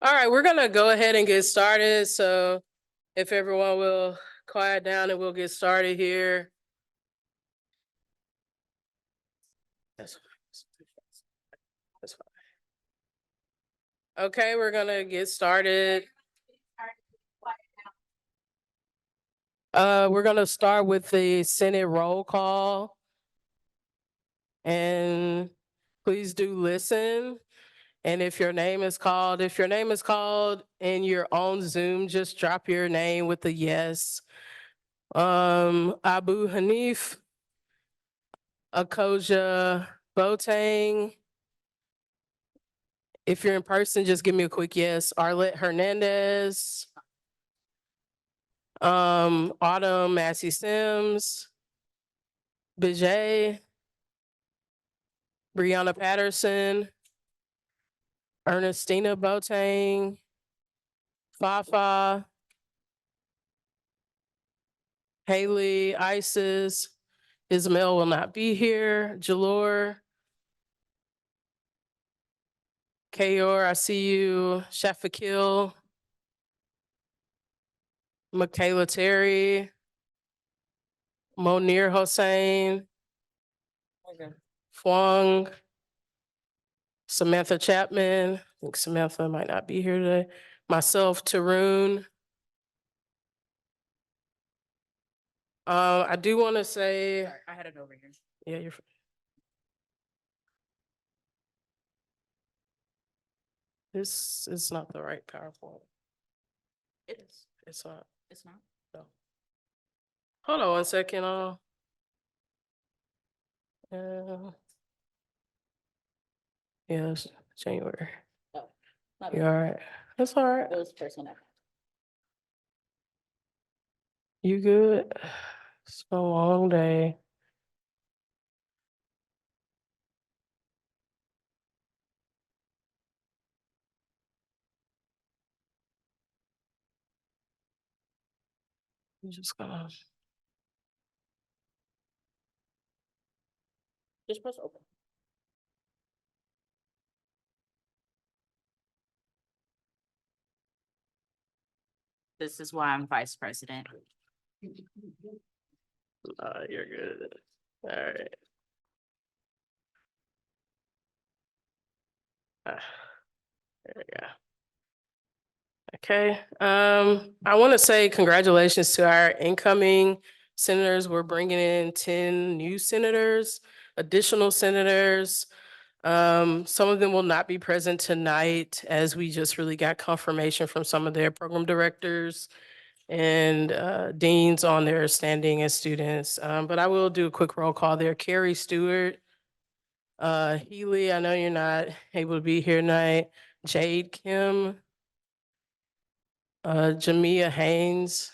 All right, we're gonna go ahead and get started. So if everyone will quiet down and we'll get started here. That's fine. That's fine. Okay, we're gonna get started. We're gonna start with the Senate roll call. And please do listen. And if your name is called, in your own Zoom, just drop your name with a yes. Abu Hanif, Akoja Botang. If you're in person, just give me a quick yes. Arlette Hernandez. Autumn Massey Sims. Bijay. Brianna Patterson. Ernestina Botang. Fafa. Haley, Isis. Ismail will not be here. Jalor. Kayor, I see you. Shafakil. Michaela Terry. Monir Hossein. Fwang. Samantha Chapman. I think Samantha might not be here today. Myself, Tarun. I do want to say, I had it over here. yeah, you're. This is not the right PowerPoint. It is. It's not. It's not. No. Hold on one second. Yes, January. Oh, You all right? That's all right. It was personal. You good? It's been a long day. I'm just gonna. Just press open. This is why I'm vice president. You're good. All right. There we go. Okay. I want to say congratulations to our incoming senators. We're bringing in 10 new senators, additional senators. Some of them will not be present tonight as we just really got confirmation from some of their program directors and deans on their standing as students. But I will do a quick roll call there. Carrie Stewart, Healy, I know you're not able to be here tonight. Jade Kim, Jamia Haynes,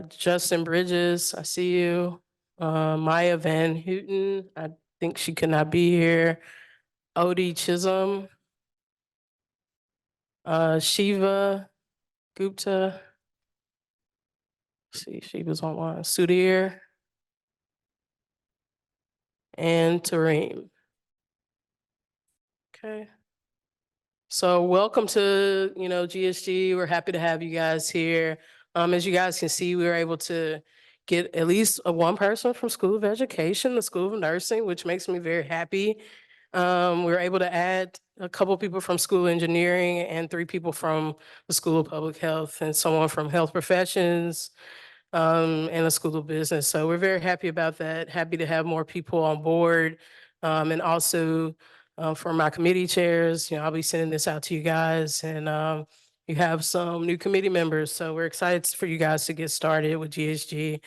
Justin Bridges, I see you. Maya Van Houten, I think she could not be here. Odie Chisholm, Shiva Gupta. Let's see, she was online. Sudhir and Tareem. Okay. So welcome to, GSG. We're happy to have you guys here. As you guys can see, we were able to get at least one person from School of Education, the School of Nursing, which makes me very happy. We were able to add a couple people from School of Engineering and 3 people from the School of Public Health and someone from Health Professions, and the School of Business. So we're very happy about that. Happy to have more people on board. And also for my committee chairs, I'll be sending this out to you guys, and you have some new committee members. So we're excited for you guys to get started with GSG.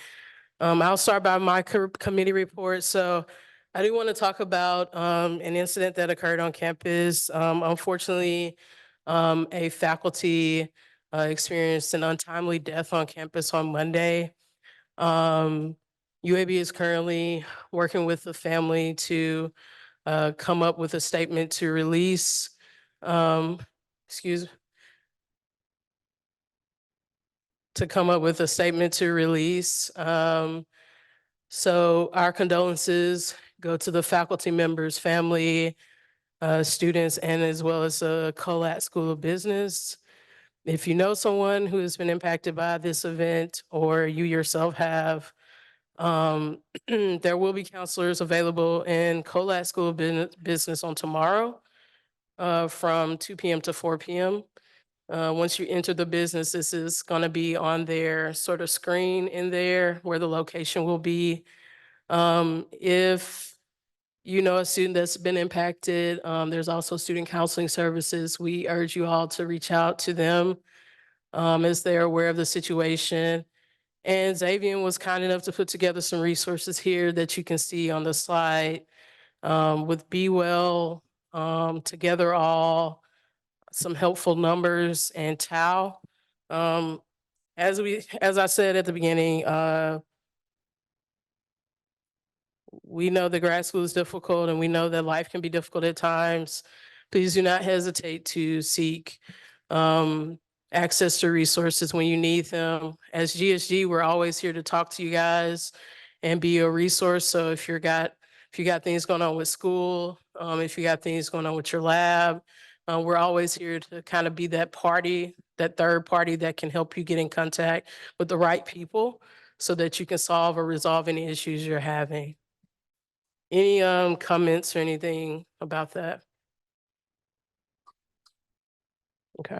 I'll start by my committee report. So I do want to talk about an incident that occurred on campus. Unfortunately, a faculty experienced an untimely death on campus on Monday. UAB is currently working with the family to come up with a statement to release, to come up with a statement to release. So our condolences go to the faculty members, family, students and as well as the Colat School of Business. If you know someone who has been impacted by this event or you yourself have, um, there will be counselors available in Colat School of Business on tomorrow from 2 p.m. to 4 p.m. Once you enter the business, this is going to be on their sort of screen in there where the location will be. If you know a student that's been impacted, there's also student counseling services. We urge you all to reach out to them as they're aware of the situation. And Xavier was kind enough to put together some resources here that you can see on the slide with Be Well, Together All, some helpful numbers, and Tau. Um, as I said at the beginning, we know that grad school is difficult and we know that life can be difficult at times. Please do not hesitate to seek um, access to resources when you need them. As GSG, we're always here to talk to you guys and be a resource. So if you got things going on with school, if you got things going on with your lab, we're always here to kind of be that party, that third party that can help you get in contact with the right people so that you can solve or resolve any issues you're having. Any comments or anything about that? Okay.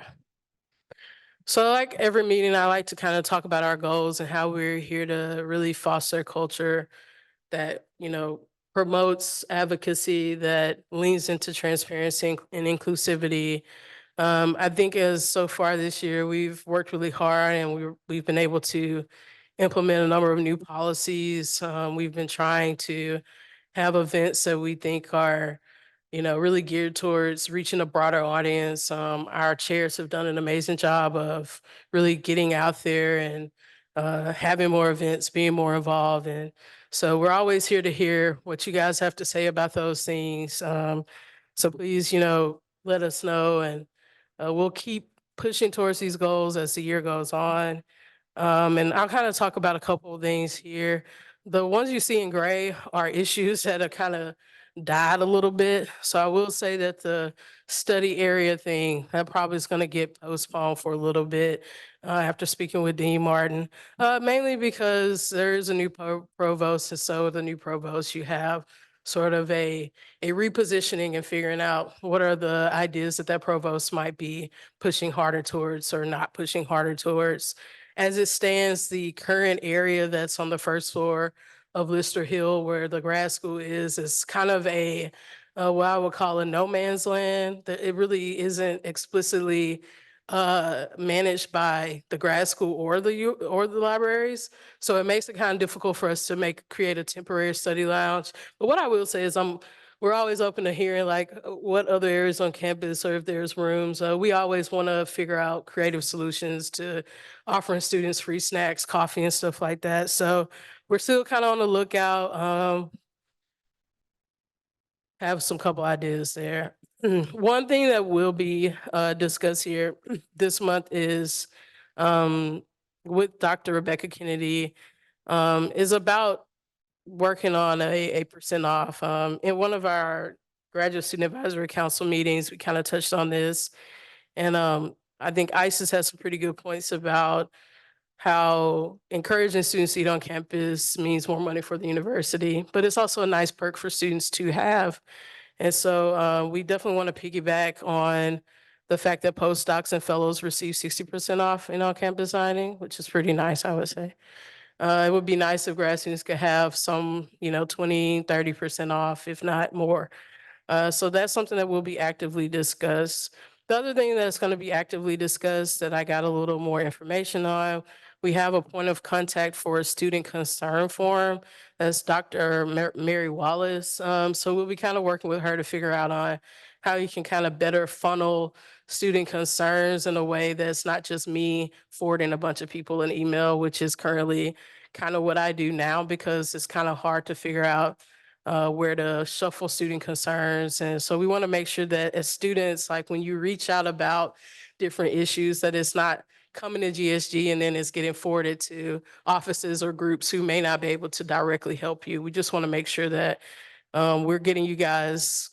So like every meeting, I like to kind of talk about our goals and how we're here to really foster a culture that, you know, promotes advocacy, that leans into transparency and inclusivity. I think as so far this year, we've worked really hard and we've been able to implement a number of new policies. We've been trying to have events that we think are, you know, really geared towards reaching a broader audience. Our chairs have done an amazing job of really getting out there and having more events, being more involved. And so we're always here to hear what you guys have to say about those things. So please, you know, let us know and we'll keep pushing towards these goals as the year goes on. And I'll kind of talk about a couple of things here. The ones you see in gray are issues that have kind of died a little bit. So I will say that the study area thing, that probably is going to get postponed for a little bit after speaking with Dean Martin, mainly because there is a new provost. And so with the new provost, you have sort of a repositioning and figuring out what are the ideas that that provost might be pushing harder towards or not pushing harder towards. As it stands, the current area that's on the first floor of Lister Hill, where the grad school is kind of a what I would call a no man's land. That it really isn't explicitly managed by the grad school or or the libraries. So it makes it kind of difficult for us to create a temporary study lounge. But what I will say is we're always open to hearing like what other areas on campus or if there's rooms. We always want to figure out creative solutions to offering students free snacks, coffee and stuff like that. So we're still kind of on the lookout. Have some couple ideas there. One thing that will be discussed here this month is with Dr. Rebecca Kennedy is about working on a percent off. In one of our graduate student advisory council meetings, we kind of touched on this. And I think ISIS has some pretty good points about how encouraging students to eat on campus means more money for the university, but it's also a nice perk for students to have. And so we definitely want to piggyback on the fact that postdocs and fellows receive 60% off in on-campus dining, which is pretty nice, I would say. It would be nice if grad students could have some, you know, 20, 30% off, if not more. So that's something that will be actively discussed. The other thing that's going to be actively discussed that I got a little more information on, we have a point of contact for a student concern forum. That's Dr. Mary Wallace. So we'll be kind of working with her to figure out on how you can kind of better funnel student concerns in a way that's not just me forwarding a bunch of people an email, which is currently kind of what I do now because it's kind of hard to figure out where to shuffle student concerns. And so we want to make sure that as students, like when you reach out about different issues, that it's not coming to GSG and then it's getting forwarded to offices or groups who may not be able to directly help you. We just want to make sure that we're getting you guys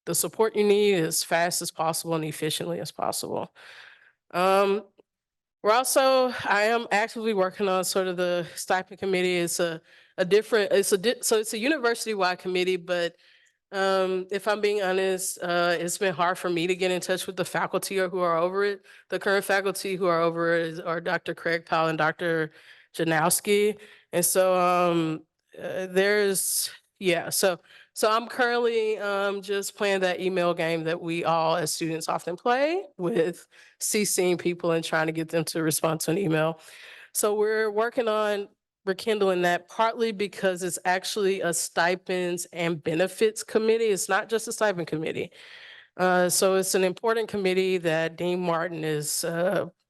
the support you need as fast as possible and efficiently as possible. I am actively working on sort of the stipend committee. It's so it's a university-wide committee, but if I'm being honest, it's been hard for me to get in touch with the faculty or who are over it. The current faculty who are over it are Dr. Craig Powell and Dr. Janowski. And so so I'm currently just playing that email game that we all as students often play with CCing people and trying to get them to respond to an email. So we're working on rekindling that partly because it's actually a stipends and benefits committee. It's not just a stipend committee. So it's an important committee that Dean Martin is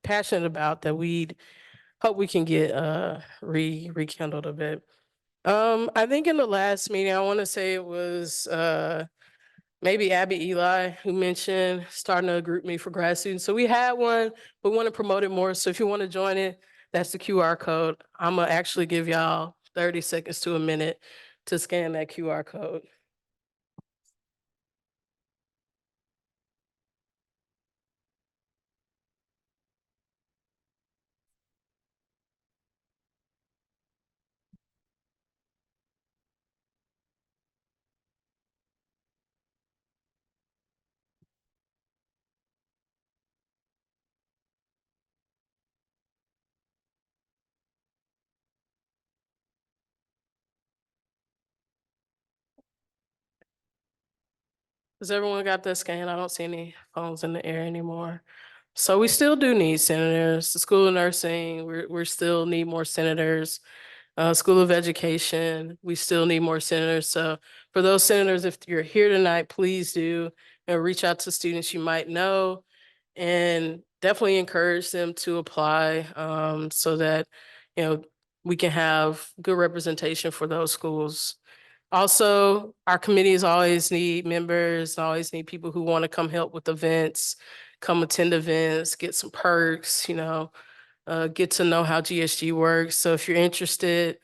passionate about that we hope we can get rekindled a bit. I think in the last meeting, I want to say it was maybe Abby Eli who mentioned starting a group meet for grad students. So we had one, we want to promote it more. So if you want to join it, that's the QR code. I'm gonna actually give y'all 30 seconds to a minute to scan that QR code. Has everyone got that scan? I don't see any phones in the air anymore. So we still do need senators. The School of Nursing, we're still need more senators. School of Education, we still need more senators. So for those senators, if you're here tonight, please do reach out to students you might know and definitely encourage them to apply so that, we can have good representation for those schools. Also, our committees always need members, always need people who want to come help with events, come attend events, get some perks, get to know how GSG works. So if you're interested,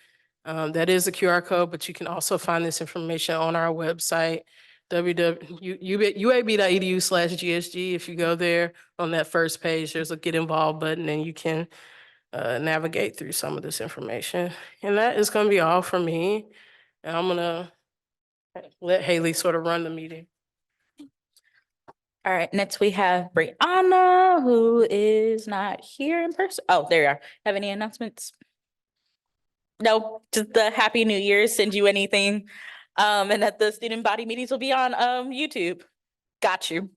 that is a QR code, but you can also find this information on our website, www.uab.edu/GSG. If you go there on that first page, there's a get involved button and you can navigate through some of this information. And that is going to be all for me. And I'm going to let Haley sort of run the meeting. All right, next we have Brianna, who is not here in person. Oh, there you are. Have any announcements? No, just the Happy New Year, send you anything. And that the student body meetings will be on YouTube. Got you.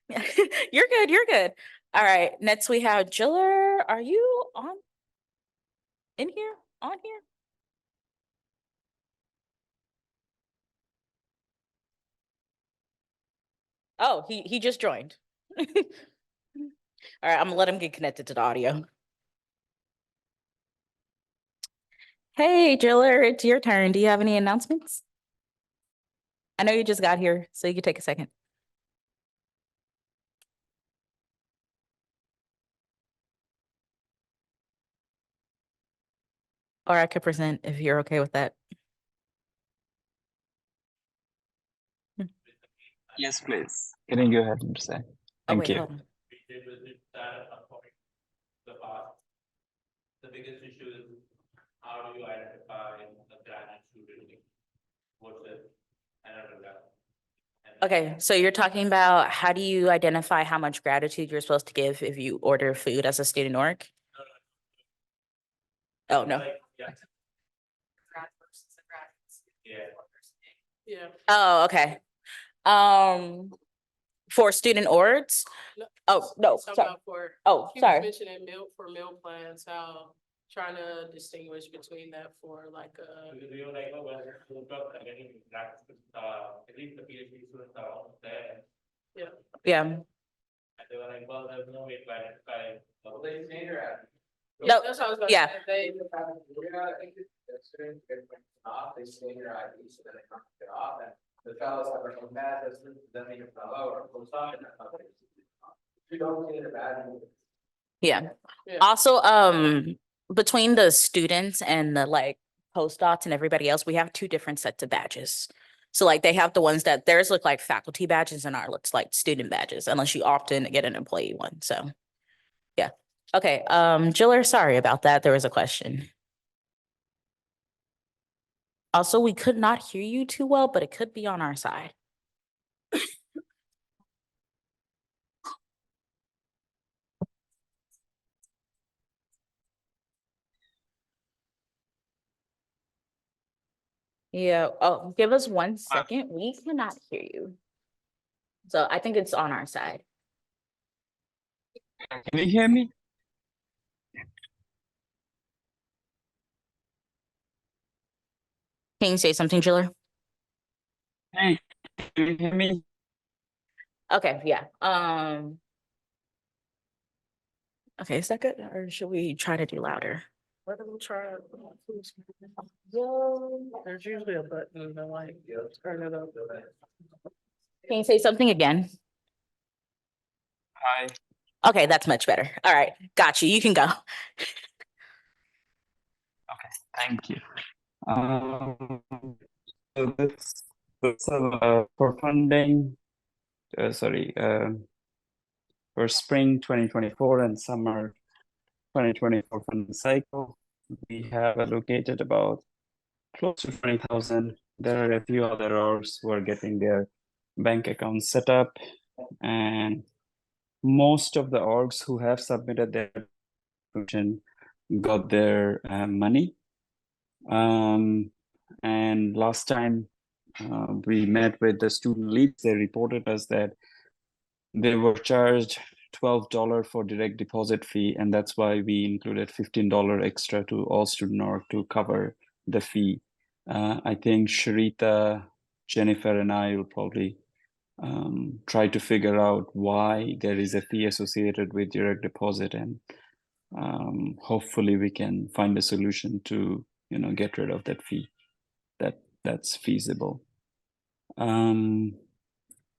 You're good, you're good. All right, next we have Jiller. Are you on? In here? On here? Oh, he just joined. All right, I'm gonna let him get connected to the audio. Hey, Jiller, it's your turn. Do you have any announcements? I know you just got here, so you can take a second. Or I could present if you're okay with that. Yes, please. Can you go ahead and say? Oh, Thank wait, you. hold on. The biggest issue is how do you identify a graduate student versus an undergrad? Okay, so you're talking about how do you identify how much gratitude you're supposed to give if you order food as a student org? Oh, no. Yeah. Yeah. Yeah. Oh, okay. For student orgs? No, Oh, no, Talking sorry. about for, Oh, he was sorry. mentioning meal plans, how trying to distinguish between that for like Do you like when you talk getting practice, at least the PhD students are all there, Yeah. and they were like, well, there's no way to identify. Well, they stay there. No, that's what I was about yeah. to say. They stay in their ID, so then they can't get off, and the fellows have a bad, then they get fellow or post on. You don't get a bad. Yeah. Yeah. Also, between the students and the like postdocs and everybody else, we have two different sets of badges. So like they have the ones that theirs look like faculty badges and ours looks like student badges, unless you opt in to get an employee one. So yeah. Okay, Jiller, sorry about that. There was a question. Also, we could not hear you too well, but it could be on our side. Yeah, oh, give us 1 second. We cannot hear you. So I think it's on our side. Can you hear me? Can you say something, Jiller? Hey, can you hear me? Okay, yeah. Okay, is that good? Or should we try to do louder? Let them try. There's usually a button that like, turn it up. Can you say something again? Hi. Okay, that's much better. All right, got you. You can go. Thank you. So this for funding, sorry, for spring 2024 and summer 2024 funding cycle, we have allocated about close to 20,000. There are a few other orgs who are getting their bank accounts set up, and most of the orgs who have submitted their application got their money. And last time we met with the student leads, they reported us that they were charged $12 for direct deposit fee, and that's why we included $15 extra to all student org to cover the fee. I think Sharita, Jennifer, and I will probably try to figure out why there is a fee associated with direct deposit, and hopefully we can find a solution to get rid of that fee. That's feasible.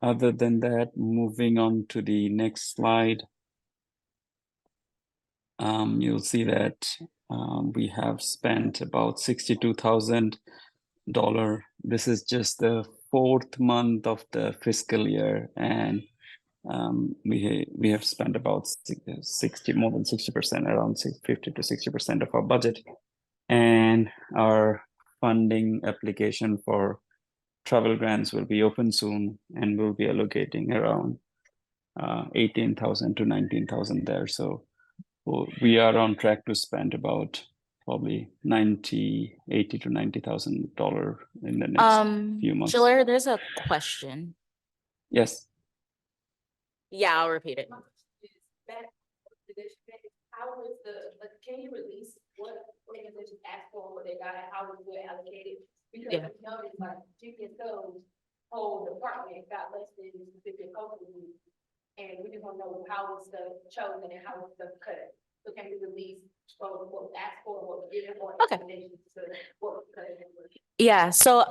Other than that, moving on to the next slide, you'll see that we have spent about $62,000. This is just the 4th month of the fiscal year, and we have spent about 60, more than 60%, around 50 to 60% of our budget. And our funding application for travel grants will be open soon, and we'll be allocating around 18,000 to 19,000 there. So we are on track to spend about probably $80 to $90,000 in the next few months. Jiller, there's a question. Yes. Yeah, I'll repeat it. How was can you release what organizations asked for, what they got, and how was it allocated? Because Yeah. you notice like GSG's whole department got less than specific focal group. And we just want to know how was the chosen and how was the cut. So can you release what was asked for, what was given, or Okay. explanations to what was cut? Yeah, so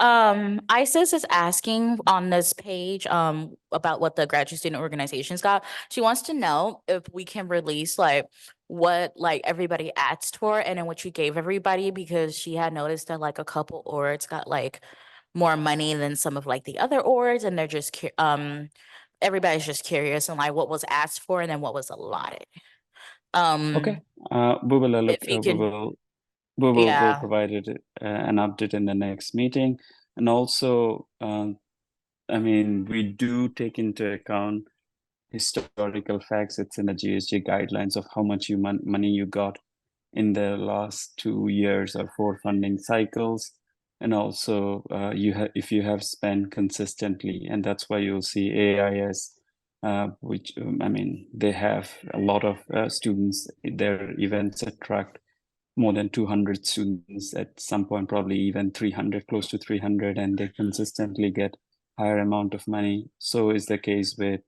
ISIS is asking on this page about what the graduate student organizations got. She wants to know if we can release like what like everybody asked for and then what you gave everybody, because she had noticed that like a couple orgs got like more money than some of like the other orgs, and they're just everybody's just curious and like what was asked for and then what was allotted. Okay. We will look. If you We could, will. We'll yeah. provide it an update in the next meeting. And also, I mean, we do take into account historical facts. It's in the GSG guidelines of how much money you got in the last 2 years or 4 funding cycles. And also, if you have spent consistently, and that's why you'll see AIS, which I mean, they have a lot of students. Their events attract more than 200 students at some point, probably even 300, close to 300, and they consistently get higher amount of money. So is the case with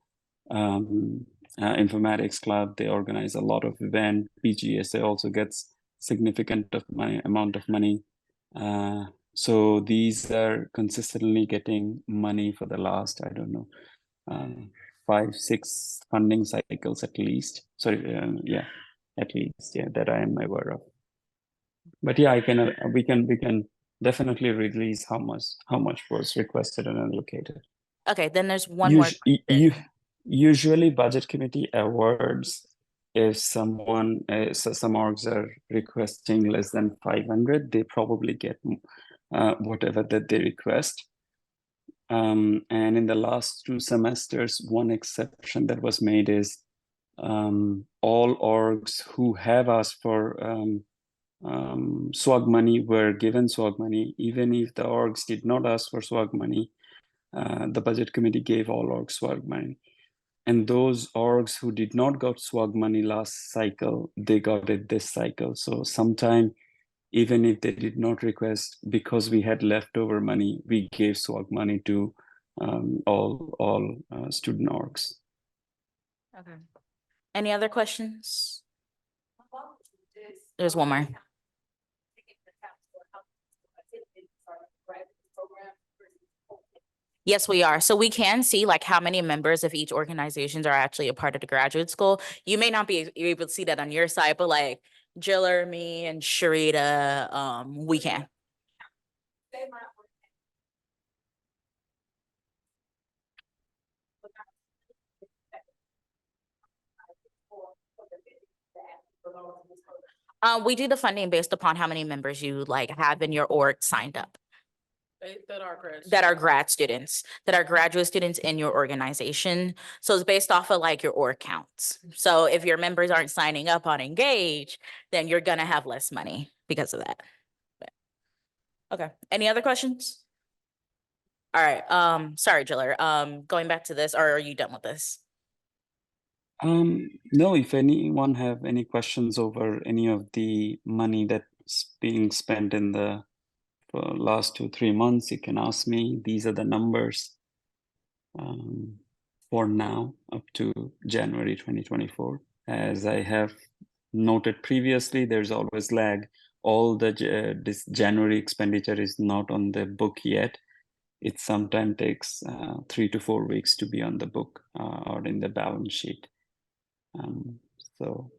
Informatics Club. They organize a lot of event. PGSA also gets significant amount of money. So these are consistently getting money for the last, I don't know, 5, 6 funding cycles at least. Sorry, yeah, at least, yeah, that I am aware of. But yeah, we can definitely release how much was requested and allocated. Okay, then there's one more. question. Usually budget committee awards if someone so some orgs are requesting less than 500, they probably get whatever that they request. And in the last 2 semesters, one exception that was made is all orgs who have asked for SWAG money were given SWAG money. Even if the orgs did not ask for SWAG money, the budget committee gave all orgs SWAG money. And those orgs who did not got SWAG money last cycle, they got it this cycle. So sometime, even if they did not request, because we had leftover money, we gave SWAG money to all student orgs. Okay. Any other questions? There's one more. Yes, we are. So we can see like how many members of each organizations are actually a part of the graduate school. You may not be able to see that on your side, but like Jiller, me, and Sharita, we can. We do the funding based upon how many members you like have in your org signed up. That are grads. That are grad students, that are graduate students in your organization. So it's based off of like your org counts. So if your members aren't signing up on Engage, then you're gonna have less money because of that. Okay, any other questions? All right, sorry, Jiller, going back to this, or are you done with this? No, if anyone have any questions over any of the money that's being spent in the last 2-3 months, you can ask me. These are the numbers for now up to January 2024. As I have noted previously, there's always lag. All the this January expenditure is not on the book yet. It sometimes takes 3 to 4 weeks to be on the book or in the balance sheet. So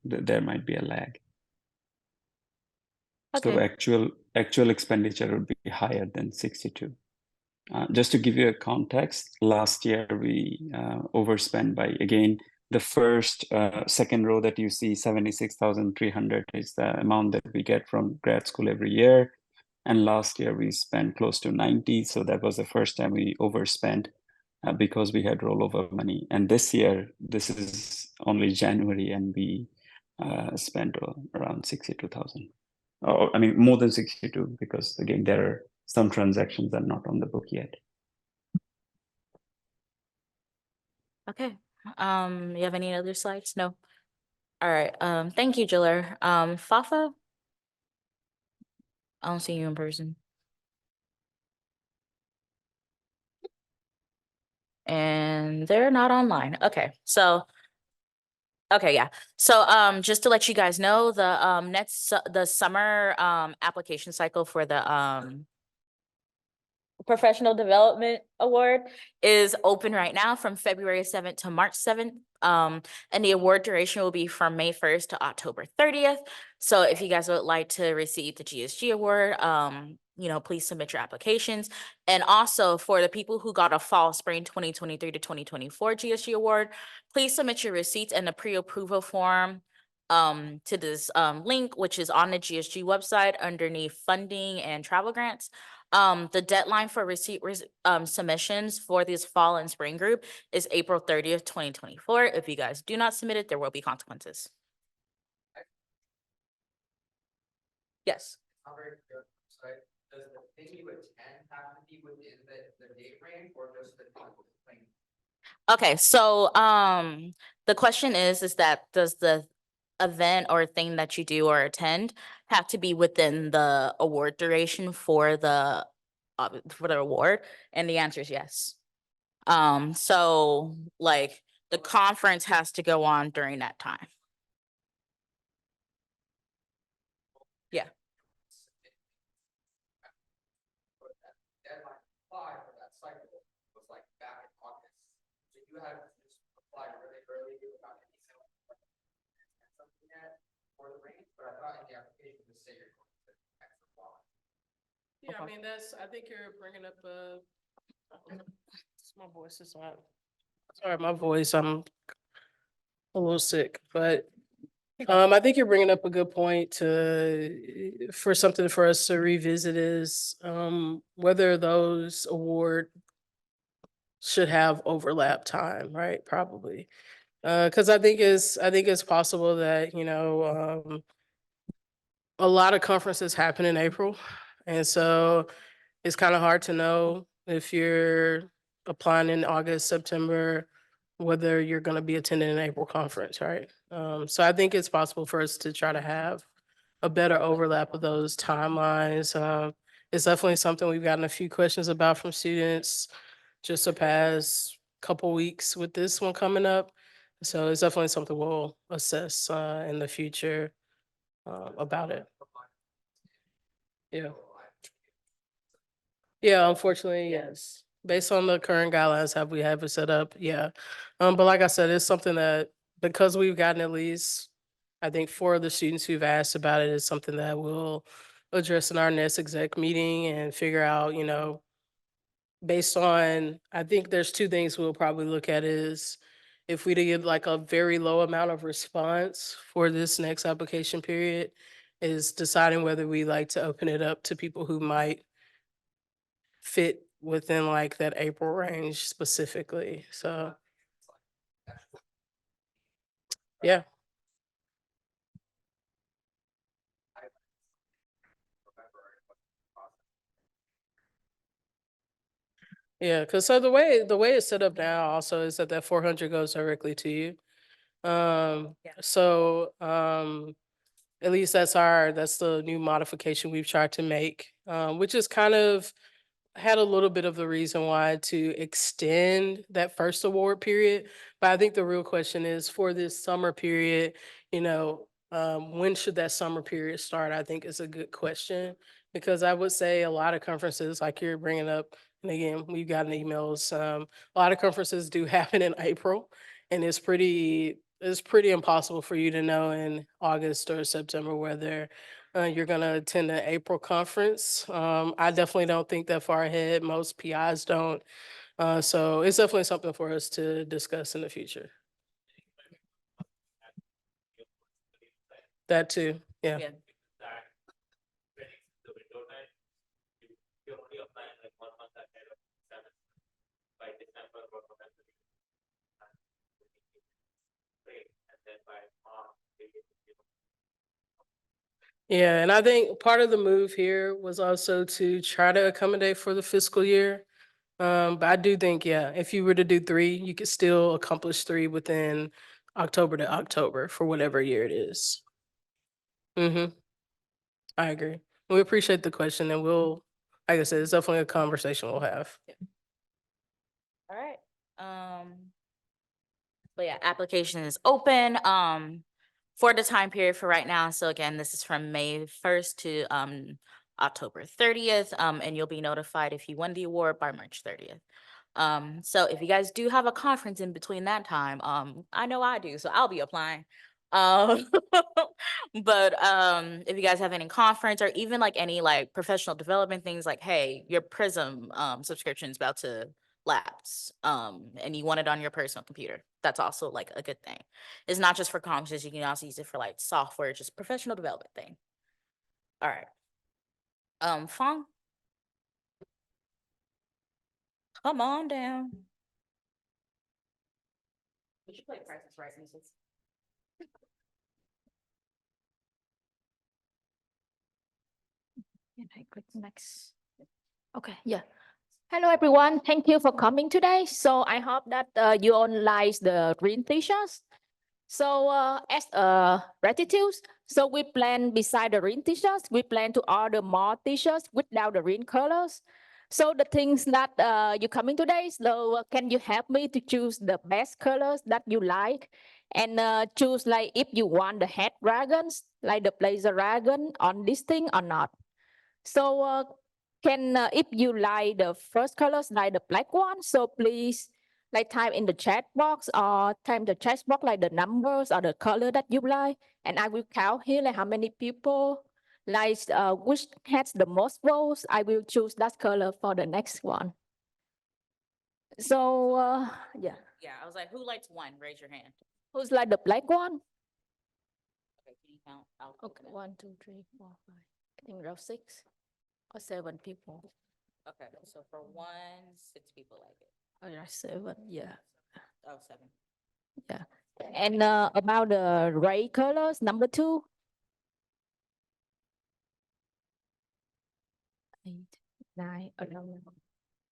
there might be a lag. So Okay. actual expenditure would be higher than 62. Just to give you a context, last year we overspent by, again, the first second row that you see, 76,300 is the amount that we get from grad school every year. And last year we spent close to 90. So that was the first time we overspent because we had rollover money. And this year, this is only January, and we spent around 62,000. Oh, I mean, more than 62, because again, there are some transactions that are not on the book yet. Okay, you have any other slides? No. All right, thank you, Jiller. Fafa? I don't see you in person. And they're not online. Okay, so okay, yeah. So just to let you guys know, the summer application cycle for the Professional Development Award is open right now from February 7th to March 7th. And the award duration will be from May 1st to October 30th. So if you guys would like to receive the GSG award, please submit your applications. And also for the people who got a fall spring 2023 to 2024 GSG award, please submit your receipts and the pre-approval form to this link, which is on the GSG website underneath funding and travel grants. The deadline for submissions for this fall and spring group is April 30th, 2024. If you guys do not submit it, there will be consequences. Yes. Does the thing you attend have to be within the date range, or just the thing? Okay, so the question is that does the event or thing that you do or attend have to be within the award duration for the award? And the answer is yes. So like the conference has to go on during that time. Yeah. Deadline apply for that cycle was like back in August. So you had to just apply really early without any something yet for the range, but I thought in the application to say you're going to extra long. Yeah, I Okay. mean, I think you're bringing up my voice is not, sorry, my voice, I'm a little sick, but I think you're bringing up a good point for something for us to revisit is, whether those award should have overlap time, right? Probably. Cause I think it's possible that, a lot of conferences happen in April. And so it's kind of hard to know if you're applying in August, September, whether you're going to be attending an April conference, right? So I think it's possible for us to try to have a better overlap of those timelines. It's definitely something we've gotten a few questions about from students just the past couple weeks with this one coming up. So it's definitely something we'll assess in the future about it. Yeah. Yeah, unfortunately, yes. Based on the current guidelines we have it set up, yeah. But like I said, it's something that because we've gotten at least, I think 4 of the students who've asked about it is something that we'll address in our next exec meeting and figure out, based on, I think there's 2 things we'll probably look at is if we get like a very low amount of response for this next application period, is deciding whether we like to open it up to people who might fit within like that April range specifically. So, yeah. Yeah, cause so the way it's set up now also is that 400 goes directly to you. Yeah. So, at least that's the new modification we've tried to make, which is kind of had a little bit of the reason why to extend that first award period. But I think the real question is for this summer period, when should that summer period start? I think is a good question because I would say a lot of conferences, like you're bringing up, and again, we've gotten emails. A lot of conferences do happen in April, and it's pretty impossible for you to know in August or September whether you're going to attend the April conference. I definitely don't think that far ahead. Most PIs don't. So it's definitely something for us to discuss in the future. That too. Yeah. Yeah. That predicts the window time. You're only applying like 1 month ahead of semester by December or November. Great, and then by March, Yeah. And I think part of the move here was also to try to accommodate for the fiscal year. But I do think, yeah, if you were to do 3, you could still accomplish 3 within October to October for whatever year it is. Mm-hmm. I agree. We appreciate the question and like I said, it's definitely a conversation we'll have. All right. But yeah, application is open, for the time period for right now. So again, this is from May 1st to, October 30th. And you'll be notified if you won the award by March 30th. So if you guys do have a conference in between that time, I know I do, so I'll be applying. Um, but if you guys have any conference or even like any like professional development things like, hey, your Prism subscription is about to lapse, and you want it on your personal computer, that's also like a good thing. It's not just for conferences, you can also use it for like software, just professional development thing. All right. Fong, come on down. We should play Price is Right music. Can I click next? Okay, yeah. Hello, everyone. Thank you for coming today. So I hope that you all like the green t-shirts. So as gratitude, so we plan beside the green t-shirts, we plan to order more t-shirts without the green colors. So the things that you coming today, so can you help me to choose the best colors that you like? And choose like if you want the head dragons, like the blazer dragon on this thing or not. So can if you like the first colors like the black one, so please like type in the chat box or type in the chat box like the numbers or the color that you like, and I will count here like how many people like which has the most votes, I will choose that color for the next one. So yeah, Yeah, I was like, who likes one? Raise your hand. who's like the black one? Okay, can you count? I'll Okay, count. 1, 2, 3, 4, 5. I think around 6 or 7 people. Okay, so for one, 6 people like it. Oh, yeah, 7. Yeah, Oh, 7. yeah. And about the red colors, number 2. 8, 9, 11.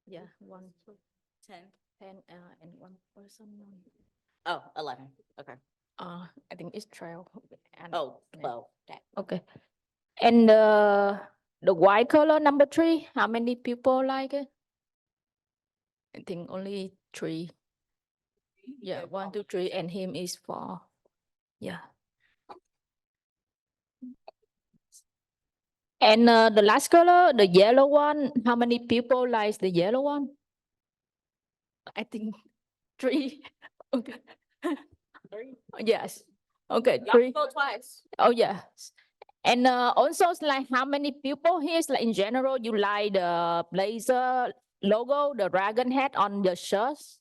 Yeah, 1, 2, 10. 10, and one person. Oh, 11. Okay. I think it's 12. And, Oh, yeah. 12. That. Okay. And the white color, number 3, how many people like it? I think only 3. Yeah, 1, 2, 3, and him is 4. Yeah. And the last color, the yellow one, how many people likes the yellow one? I think 3. Okay. 3. Yes. Okay, Y'all 3. can vote twice. Oh, yes. And also it's like how many people here is like in general you like the blazer logo, the dragon head on the shirts?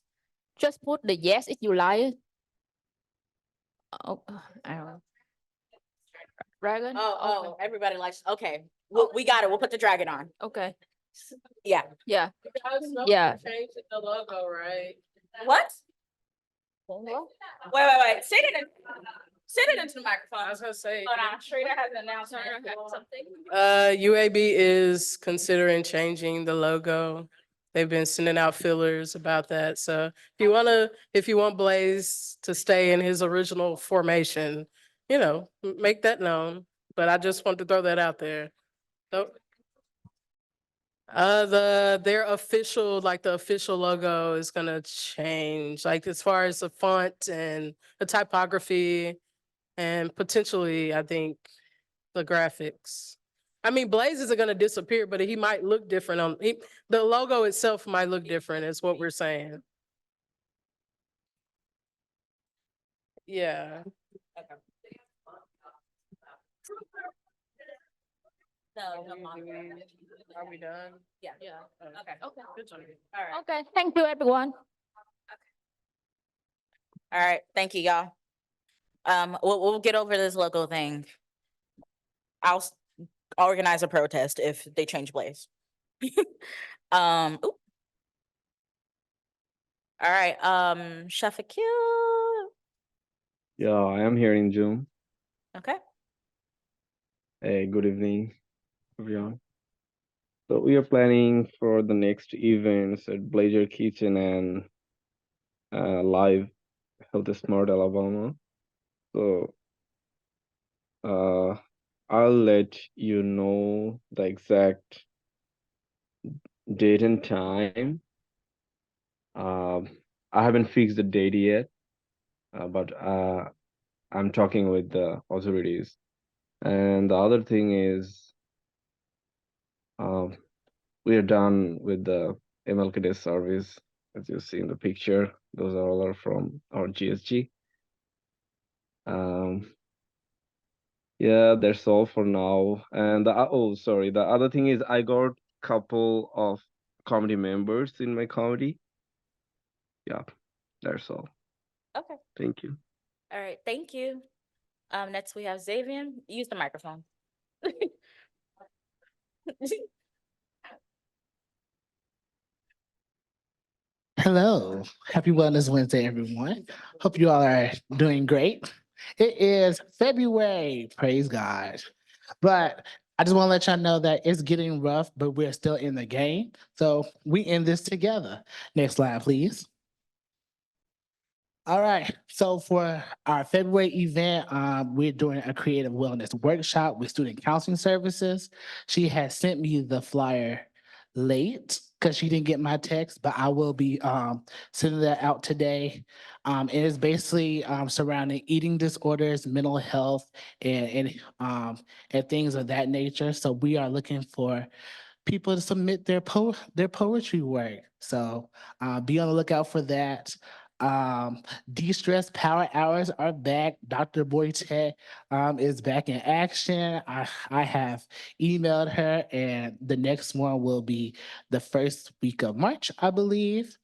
Just put the yes if you like it. Oh, I don't know. Dragon? Oh, everybody likes, okay. We got it. We'll put the dragon on. Okay. Yeah. Yeah. Guys know Yeah. we're changing the logo, right? What? What? Wait. Say it into the microphone. I was gonna say. Hold on, Sharita has an announcement. UAB is considering changing the logo. They've been sending out fillers about that. So if you want Blaze to stay in his original formation, make that known. But I just want to throw that out there. So, their official, like the official logo is gonna change, like as far as the font and the typography and potentially, I think, the graphics. I mean, Blaze isn't gonna disappear, but he might look different the logo itself might look different, is what we're saying. Yeah. No, Mom. Are we done? Yeah. Yeah. Okay. Okay. Good job. All right. Okay. Thank you, everyone. All right. Thank you, y'all. We'll get over this logo thing. I'll organize a protest if they change Blaze. Oop. All right. Shafakil. Yeah, I am here in Zoom. Okay. Hey, good evening, everyone. So we are planning for the next events at Blazer Kitchen and live Health Smart Alabama. So I'll let you know the exact date and time. I haven't fixed the date yet, but I'm talking with the authorities. And the other thing is, we are done with the MLKD service, as you see in the picture. Those are all from our GSG. Yeah, that's all for now. And the other thing is I got couple of committee members in my committee. Yeah, that's all. Okay. Thank you. All right. Thank you. Next we have Xavier. Use the microphone. Hello. Happy Wellness Wednesday, everyone. Hope you all are doing great. It is February, praise God. But I just want to let y'all know that it's getting rough, but we're still in the game. So we in this together. Next slide, please. All right. So for our February event, we're doing a creative wellness workshop with student counseling services. She has sent me the flyer late because she didn't get my text, but I will be sending that out today. And it's basically surrounding eating disorders, mental health, and things of that nature. So we are looking for people to submit their poetry work. So be on the lookout for that. De-stress power hours are back. Dr. Boyette is back in action. I have emailed her, and the next one will be the first week of March, I believe.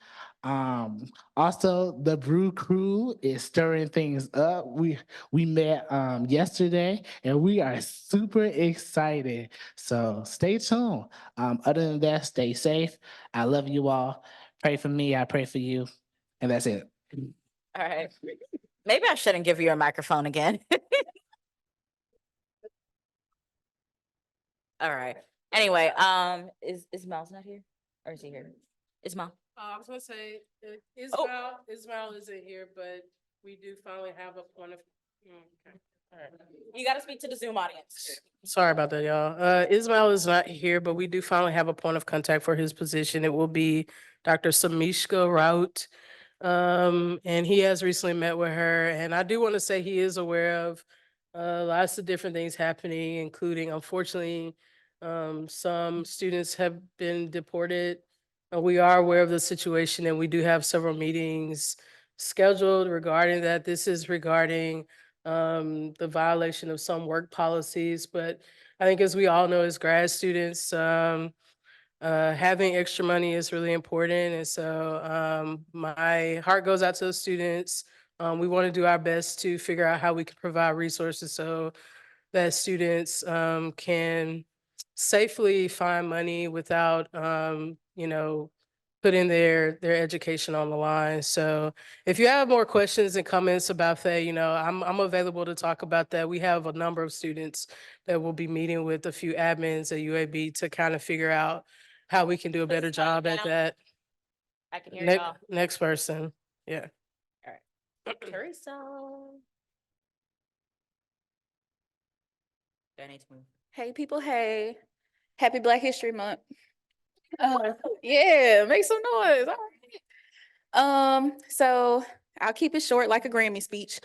Also, the Brew Crew is stirring things up. We met yesterday, and we are super excited. So stay tuned. Other than that, stay safe. I love you all. Pray for me. I pray for you. And that's it. All right. Maybe I shouldn't give you a microphone again. All right. Anyway, is Miles not here? Or is he here? Is Miles? I was gonna say, Oh. Ismail isn't here, but we do finally have a point of. Okay. All right. You got to speak to the Zoom audience. Sorry about that, y'all. Ismail is not here, but we do finally have a point of contact for his position. It will be Dr. Samishka Rout. And he has recently met with her, and I do want to say he is aware of lots of different things happening, including, unfortunately, some students have been deported. We are aware of the situation, and we do have several meetings scheduled regarding that. This is regarding the violation of some work policies, but I think, as we all know, as grad students, having extra money is really important. And so my heart goes out to the students. We want to do our best to figure out how we can provide resources so that students can safely find money without, putting their education on the line. So if you have more questions and comments about that, I'm available to talk about that. We have a number of students that will be meeting with a few admins at UAB to kind of figure out how we can do a better Please calm job at down. that. I can hear y'all. Next person. Yeah. All right. Teresa. Do I need to move? Hey, people. Hey, happy Black History Month. Yeah, make some noise. All right. So I'll keep it short like a Grammy speech.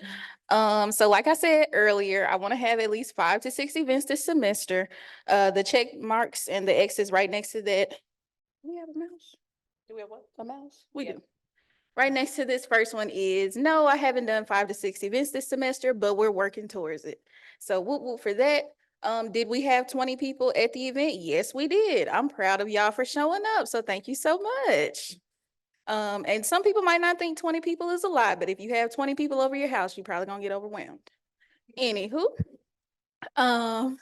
So like I said earlier, I want to have at least 5 to 6 events this semester. The check marks and the X's right next to that. Do we have a mouse? Do we have what? A mouse? We Yeah. do. Right next to this first one is, no, I haven't done 5 to 6 events this semester, but we're working towards it. So whoop whoop for that. Did we have 20 people at the event? Yes, we did. I'm proud of y'all for showing up. So thank you so much. And some people might not think 20 people is a lot, but if you have 20 people over your house, you're probably gonna get overwhelmed. Anywho, um,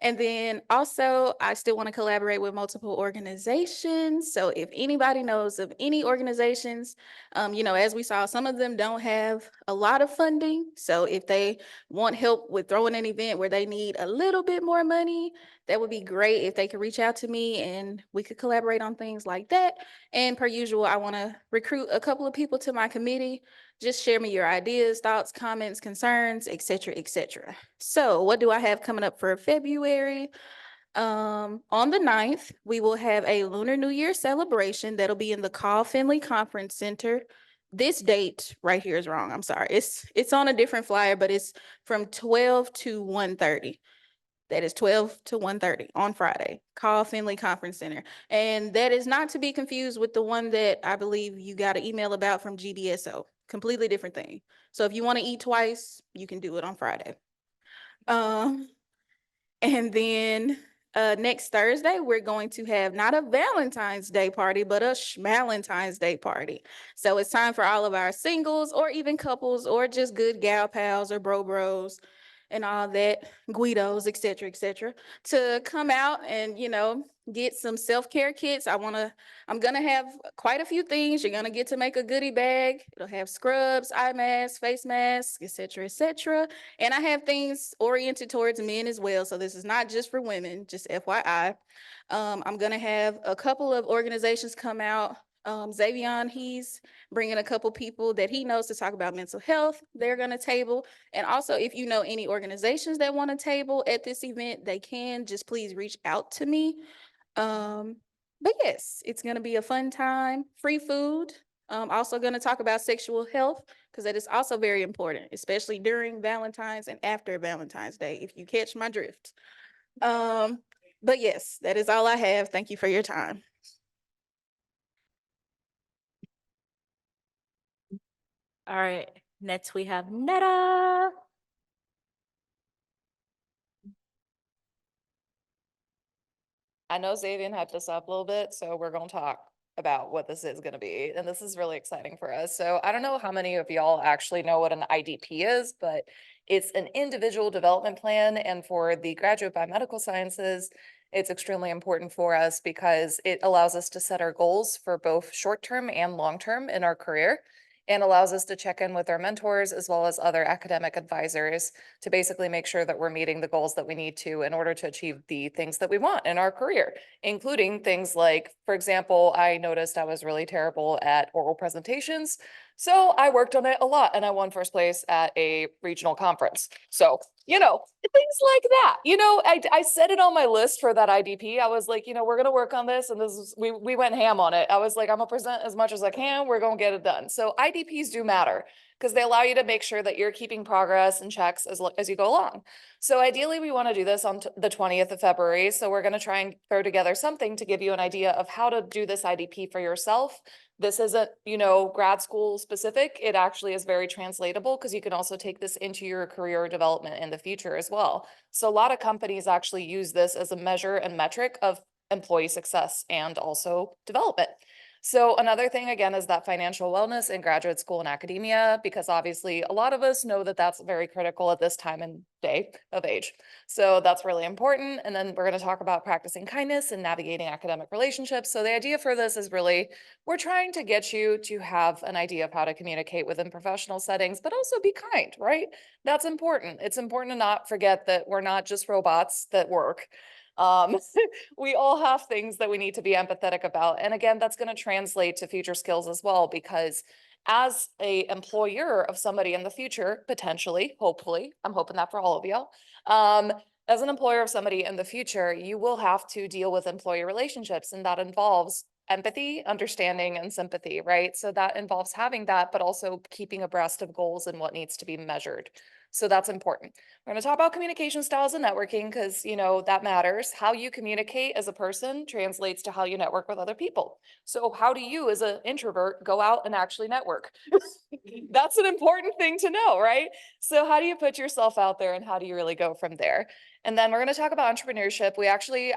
and then also I still want to collaborate with multiple organizations. So if anybody knows of any organizations, as we saw, some of them don't have a lot of funding. So if they want help with throwing an event where they need a little bit more money, that would be great if they could reach out to me and we could collaborate on things like that. And per usual, I want to recruit a couple of people to my committee. Just share me your ideas, thoughts, comments, concerns, et cetera, et cetera. So what do I have coming up for February? On the 9th, we will have a Lunar New Year celebration that'll be in the Call Finley Conference Center. This date right here is wrong. I'm sorry. It's on a different flyer, but it's from 12 to 1:30. That is 12 to 1:30 on Friday, Call Finley Conference Center. And that is not to be confused with the one that I believe you got an email about from GDSO. Completely different thing. So if you want to eat twice, you can do it on Friday. And then next Thursday, we're going to have not a Valentine's Day party, but a Schmalentine's Day party. So it's time for all of our singles or even couples or just good gal pals or bros and all that, Guidos, et cetera, to come out and, get some self-care kits. I'm gonna have quite a few things. You're gonna get to make a goodie bag. It'll have scrubs, eye masks, face masks, et cetera. And I have things oriented towards men as well. So this is not just for women, just FYI. I'm gonna have a couple of organizations come out. Xavion, he's bringing a couple people that he knows to talk about mental health. They're gonna table. And also, if you know any organizations that want to table at this event, they can just please reach out to me. But yes, it's gonna be a fun time, free food. Also gonna talk about sexual health because that is also very important, especially during Valentine's and after Valentine's Day, if you catch my drift. But yes, that is all I have. Thank you for your time. All right, next we have Netta. I know Xavier hyped this up a little bit, so we're gonna talk about what this is gonna be, and this is really exciting for us. So I don't know how many of y'all actually know what an IDP is, but it's an individual development plan, and for the graduate biomedical sciences, it's extremely important for us because it allows us to set our goals for both short-term and long-term in our career, and allows us to check in with our mentors as well as other academic advisors to basically make sure that we're meeting the goals that we need to in order to achieve the things that we want in our career, including things like, for example, I noticed I was really terrible at oral presentations. So I worked on it a lot and I won first place at a regional conference. So, you know, things like that. You know, I set it on my list for that IDP. I was like, you know, we're going to work on this. And this is, we went ham on it. I was like, I'm gonna present as much as I can. We're going to get it done. So IDPs do matter because they allow you to make sure that you're keeping progress and checks as you go along. So ideally, we want to do this on the 20th of February. So we're going to try and throw together something to give you an idea of how to do this IDP for yourself. This isn't, you know, grad school specific. It actually is very translatable because you can also take this into your career development in the future as well. So a lot of companies actually use this as a measure and metric of employee success and also development. So another thing, again, is that financial wellness in graduate school and academia, because obviously a lot of us know that that's very critical at this time and day of age. So that's really important. And then we're going to talk about practicing kindness and navigating academic relationships. So the idea for this is really, we're trying to get you to have an idea of how to communicate within professional settings, but also be kind, right? That's important. It's important to not forget that we're not just robots that work. We all have things that we need to be empathetic about. And again, that's going to translate to future skills as well, because as a employer of somebody in the future, potentially, hopefully, I'm hoping that for all of y'all, as an employer of somebody in the future, you will have to deal with employee relationships, and that involves empathy, understanding, and sympathy, right? So that involves having that, but also keeping abreast of goals and what needs to be measured. So that's important. We're going to talk about communication styles and networking because, you know, that matters. How you communicate as a person translates to how you network with other people. So how do you as an introvert go out and actually network? That's an important thing to know, right? So how do you put yourself out there and how do you really go from there? And then we're going to talk about entrepreneurship.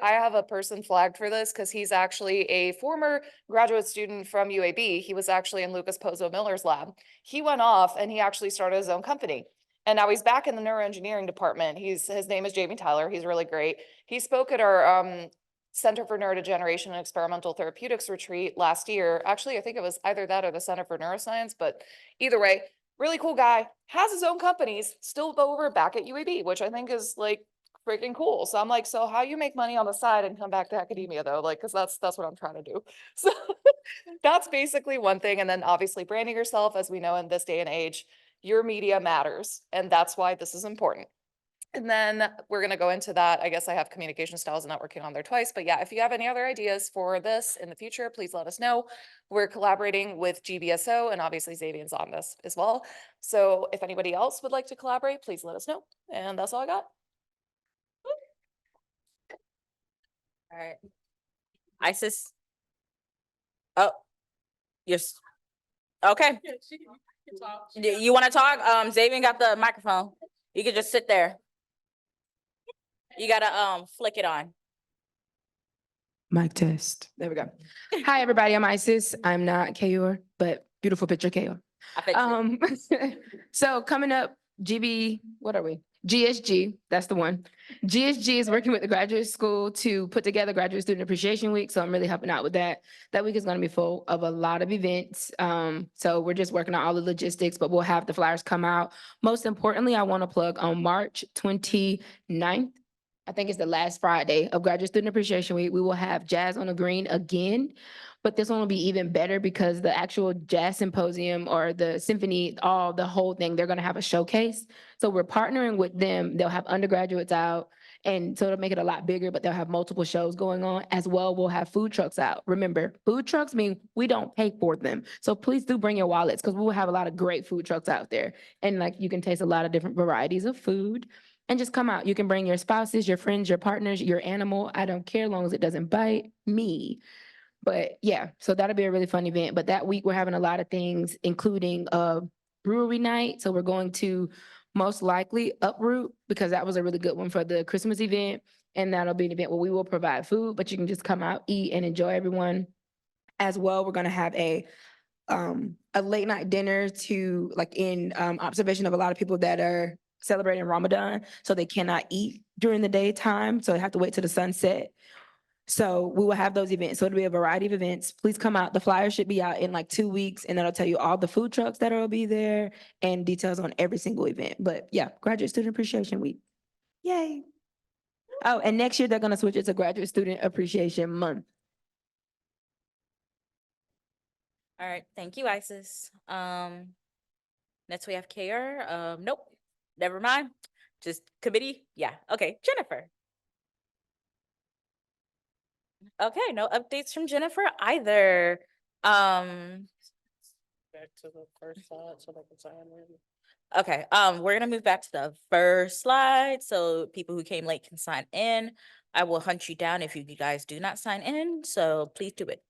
I have a person flagged for this because he's actually a former graduate student from UAB. He was actually in Lucas Pozo Miller's lab. He went off and he actually started his own company. And now he's back in the neuroengineering department. His name is Jamie Tyler. He's really great. He spoke at our Center for Neurodegeneration and Experimental Therapeutics retreat last year. Actually, I think it was either that or the Center for Neuroscience, but either way, really cool guy, has his own companies, still over back at UAB, which I think is like freaking cool. So I'm like, so how you make money on the side and come back to academia though? Like, cause that's what I'm trying to do. So that's basically one thing. And then obviously branding yourself, as we know in this day and age, your media matters. And that's why this is important. And then we're going to go into that. I guess I have communication styles and networking on there twice, but yeah, if you have any other ideas for this in the future, please let us know. We're collaborating with GBSO and obviously Xavier's on this as well. So if anybody else would like to collaborate, please let us know. And that's all I got. All right. Isis. Oh, yes. Okay. You want to talk? Xavier got the microphone. You can just sit there. You gotta flick it on. Mic test. There we go. Hi, everybody. I'm Isis. I'm not Kayor, but beautiful picture Kayor. I bet you. So coming up, what are we? GSG, that's the one. GSG is working with the graduate school to put together Graduate Student Appreciation Week. So I'm really helping out with that. That week is going to be full of a lot of events. So we're just working on all the logistics, but we'll have the flyers come out. Most importantly, I want to plug on March 29th. I think it's the last Friday of Graduate Student Appreciation Week. We will have Jazz on the Green again, but this one will be even better because the actual jazz symposium or the symphony, the whole thing, they're going to have a showcase. So we're partnering with them. They'll have undergraduates out, and so it'll make it a lot bigger, but they'll have multiple shows going on as well. We'll have food trucks out. Remember, food trucks mean we don't pay for them. So please do bring your wallets because we will have a lot of great food trucks out there. And like you can taste a lot of different varieties of food. And just come out. You can bring your spouses, your friends, your partners, your animal. I don't care as long as it doesn't bite me. But yeah, so that'll be a really fun event. But that week we're having a lot of things, including brewery night. So we're going to most likely Uproot because that was a really good one for the Christmas event. And that'll be an event where we will provide food, but you can just come out, eat, and enjoy everyone. As well, we're gonna have a late night dinner to like in observation of a lot of people that are celebrating Ramadan, so they cannot eat during the daytime, so they have to wait till the sunset. So we will have those events. So it'll be a variety of events. Please come out. The flyer should be out in like 2 weeks, and that'll tell you all the food trucks that will be there and details on every single event. But yeah, Graduate Student Appreciation Week. Yay. Oh, and next year they're gonna switch it to Graduate Student Appreciation Month. All right, thank you, Isis. Next we have KR. Nope, never mind. Just committee. Yeah, okay, Jennifer. Okay, no updates from Jennifer either. Back to the first slide so they can sign in. Okay, we're gonna move back to the first slide, so people who came late can sign in. I will hunt you down if you guys do not sign in, so please do it.